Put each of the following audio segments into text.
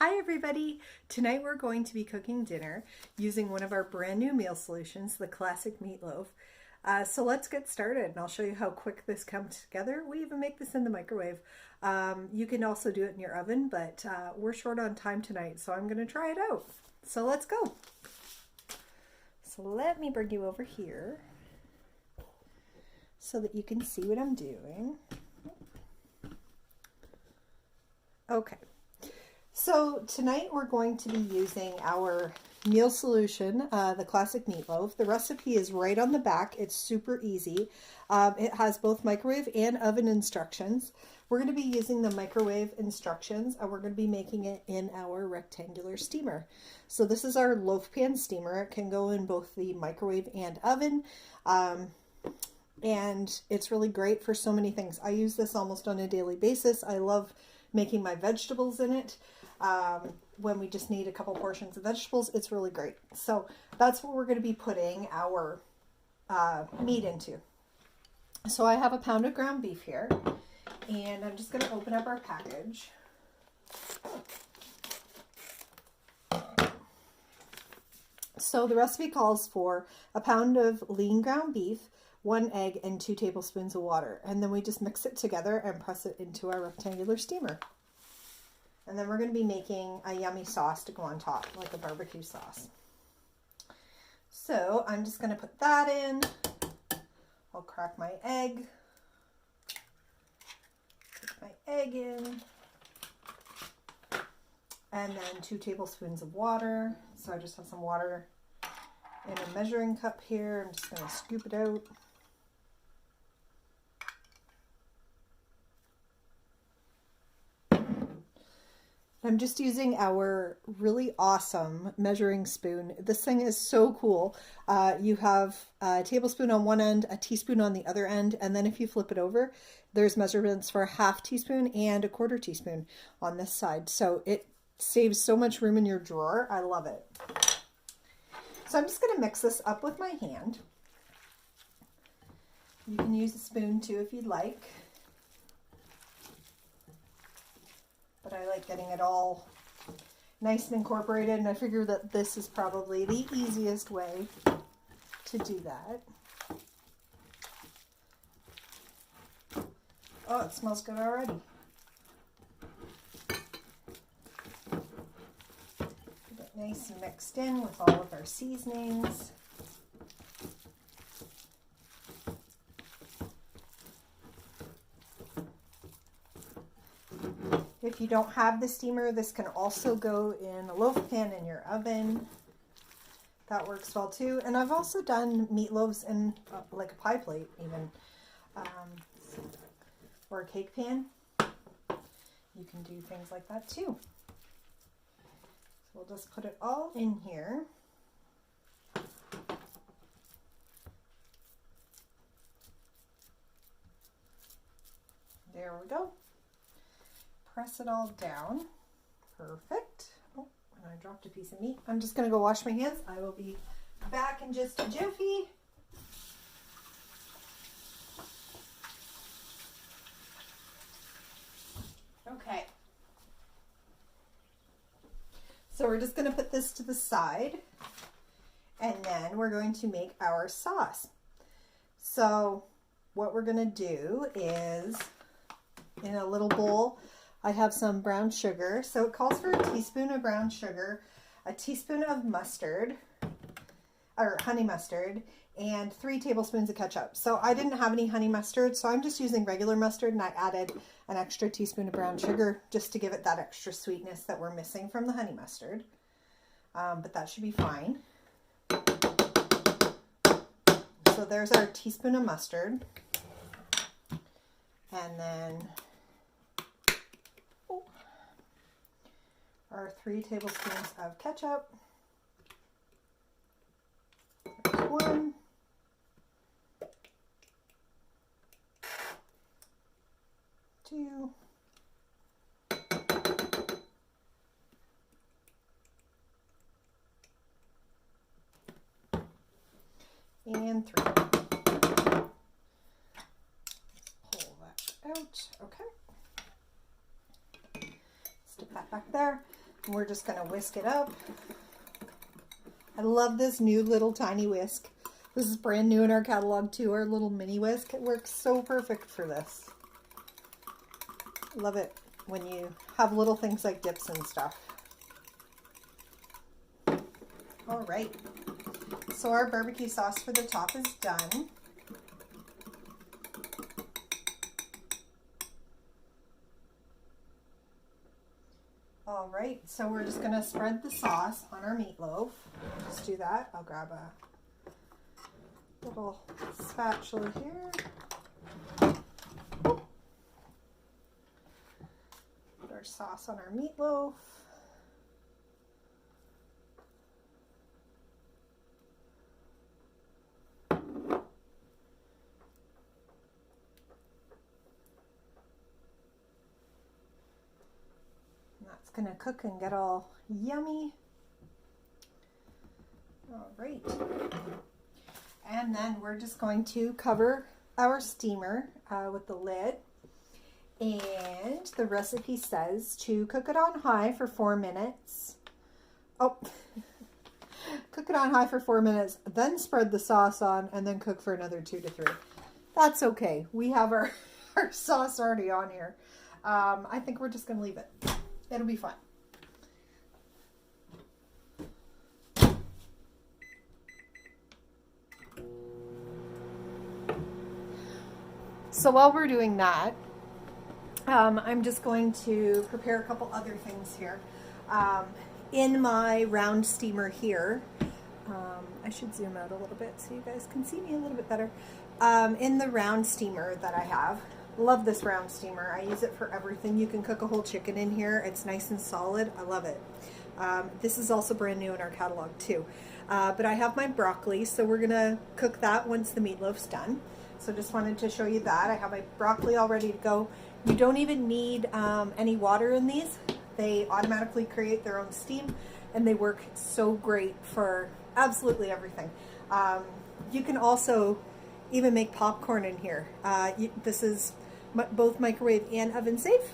Hi everybody! Tonight we're going to be cooking dinner using one of our brand new meal solutions, the Classic Meatloaf. So let's get started and I'll show you how quick this comes together. We even make this in the microwave. You can also do it in your oven, but we're short on time tonight, so I'm going to try it out. So let's go! So let me bring you over here so that you can see what I'm doing. Okay. So tonight we're going to be using our meal solution, the Classic Meatloaf. The recipe is right on the back. It's super easy. It has both microwave and oven instructions. We're going to be using the microwave instructions and we're going to be making it in our rectangular steamer. So this is our Loaf Pan Steamer. It can go in both the microwave and oven. And it's really great for so many things. I use this almost on a daily basis. I love making my vegetables in it. When we just need a couple portions of vegetables, it's really great. So that's what we're going to be putting our meat into. So I have a pound of ground beef here, and I'm just going to open up our package. So the recipe calls for a pound of lean ground beef, 1 egg, and 2 tablespoons of water. And then we just mix it together and press it into our rectangular steamer. And then we're going to be making a yummy sauce to go on top, like a barbecue sauce. So I'm just going to put that in. I'll crack my egg. Put my egg in. And then 2 tablespoons of water. So I just have some water in a measuring cup here. I'm just going to scoop it out. I'm just using our really awesome measuring spoon. This thing is so cool. You have a tablespoon on one end, a teaspoon on the other end, and then if you flip it over, there's measurements for a half teaspoon and a quarter teaspoon on this side. So it saves so much room in your drawer. I love it. So I'm just going to mix this up with my hand. You can use a spoon too if you'd like. But I like getting it all nice and incorporated, and I figure that this is probably the easiest way to do that. Oh, it smells good already. Get it nice and mixed in with all of our seasonings. If you don't have the steamer, this can also go in a loaf pan in your oven. That works well too. And I've also done meatloaves in like a pie plate even, or a cake pan. You can do things like that too. So we'll just put it all in here. There we go. Press it all down. Perfect. Oh, and I dropped a piece of meat. I'm just going to go wash my hands. I will be back in just a jiffy. Okay. So we're just going to put this to the side, and then we're going to make our sauce. So what we're going to do is, in a little bowl, I have some brown sugar. So it calls for a teaspoon of brown sugar, a teaspoon of mustard, or honey mustard, and 3 tablespoons of ketchup. So I didn't have any honey mustard, so I'm just using regular mustard, and I added an extra teaspoon of brown sugar just to give it that extra sweetness that we're missing from the honey mustard. But that should be fine. So there's our teaspoon of mustard. And then our 3 tablespoons of ketchup. There's 1. 2. And 3. Pull that out. Okay. Stick that back there. And we're just going to whisk it up. I love this new little tiny whisk. This is brand new in our catalog too, our little mini whisk. It works so perfect for this. Love it when you have little things like dips and stuff. All right, so our barbecue sauce for the top is done. All right, so we're just gonna spread the sauce on our meatloaf. Just do that. I'll grab a little spatula here. Put our sauce on our meatloaf. That's gonna cook and get all yummy. All right. And then we're just going to cover our steamer with the lid. And the recipe says to cook it on high for 4 minutes. Oh, cook it on high for 4 minutes, then spread the sauce on, and then cook for another 2 to 3. That's okay. We have our sauce already on here. I think we're just going to leave it. It'll be fun. So while we're doing that, I'm just going to prepare a couple other things here. In my round steamer here, I should zoom out a little bit so you guys can see me a little bit better. In the round steamer that I have, love this round steamer. I use it for everything. You can cook a whole chicken in here. It's nice and solid. I love it. This is also brand new in our catalog too. But I have my broccoli, so we're gonna cook that once the meatloaf's done. So just wanted to show you that. I have my broccoli all ready to go. You don't even need any water in these. They automatically create their own steam, and they work so great for absolutely everything. You can also even make popcorn in here. This is both microwave and oven safe,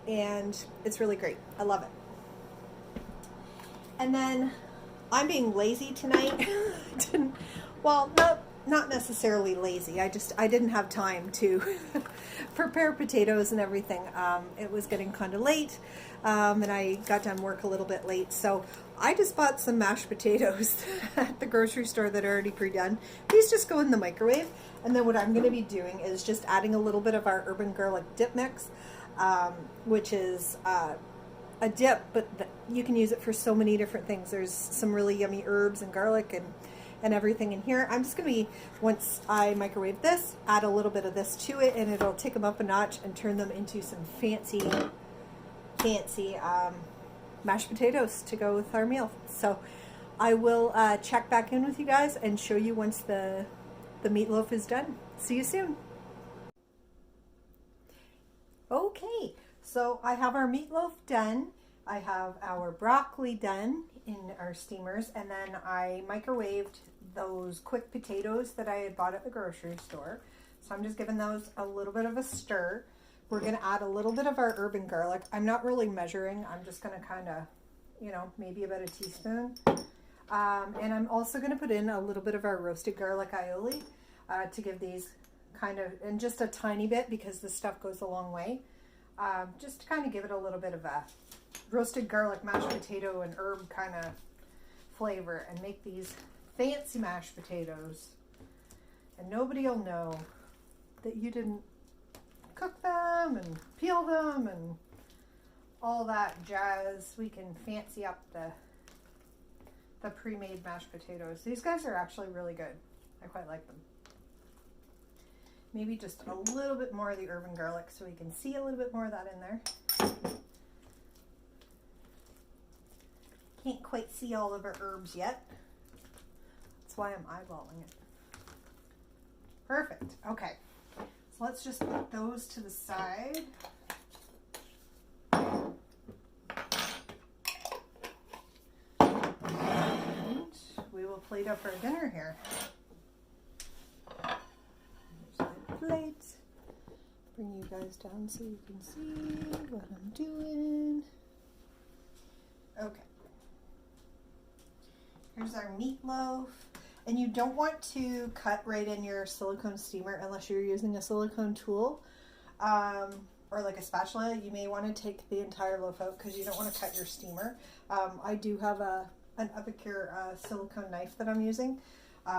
and it's really great. I love it. And then I'm being lazy tonight. Well, not necessarily lazy. I didn't have time to prepare potatoes and everything. It was getting kind of late, and I got done work a little bit late. So I just bought some mashed potatoes at the grocery store that are already pre-done. These just go in the microwave. And then what I'm going to be doing is just adding a little bit of our urban garlic dip mix, which is a dip, but you can use it for so many different things. There's some really yummy herbs and garlic and everything in here. I'm just going to be, once I microwave this, add a little bit of this to it, and it'll take them up a notch and turn them into some fancy mashed potatoes to go with our meal. So I will check back in with you guys and show you once the meatloaf is done. See you soon. Okay, so I have our meatloaf done. I have our broccoli done in our steamers, and then I microwaved those quick potatoes that I had bought at the grocery store. So I'm just giving those a little bit of a stir. We're going to add a little bit of our urban garlic. I'm not really measuring. I'm just going to kind of, maybe about a teaspoon. And I'm also going to put in a little bit of our roasted garlic aioli to give these kind of, and just a tiny bit because this stuff goes a long way. Just to kind of give it a little bit of a roasted garlic mashed potato and herb kind of flavor, and make these fancy mashed potatoes. And nobody will know that you didn't cook them and peel them and all that jazz. We can fancy up the pre-made mashed potatoes. These guys are actually really good. I quite like them. Maybe just a little bit more of the urban garlic so we can see a little bit more of that in there. Can't quite see all of our herbs yet. That's why I'm eyeballing it. Perfect. Okay. So let's just put those to the side. And we will plate up our dinner here. Here's my plate. Bring you guys down so you can see what I'm doing. Okay. Here's our meatloaf. And you don't want to cut right in your silicone steamer unless you're using a silicone tool or like a spatula. You may want to take the entire loaf out because you don't want to cut your steamer. I do have an Epicure silicone knife that I'm using,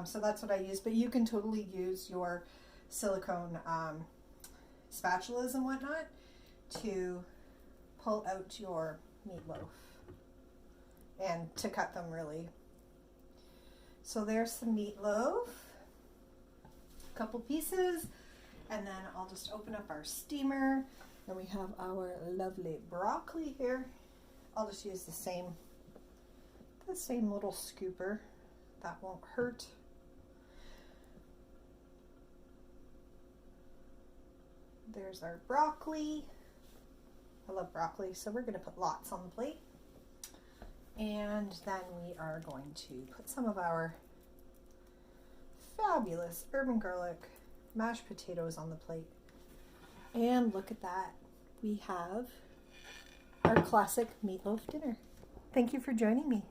so that's what I use. But you can totally use your silicone spatulas and whatnot to pull out your meatloaf and to cut them really. So there's some meatloaf, a couple pieces, and then I'll just open up our steamer. And we have our lovely broccoli here. I'll just use the same little scooper. That won't hurt. There's our broccoli. I love broccoli, so we're going to put lots on the plate. And then we are going to put some of our fabulous urban garlic mashed potatoes on the plate. And look at that. We have our classic meatloaf dinner. Thank you for joining me.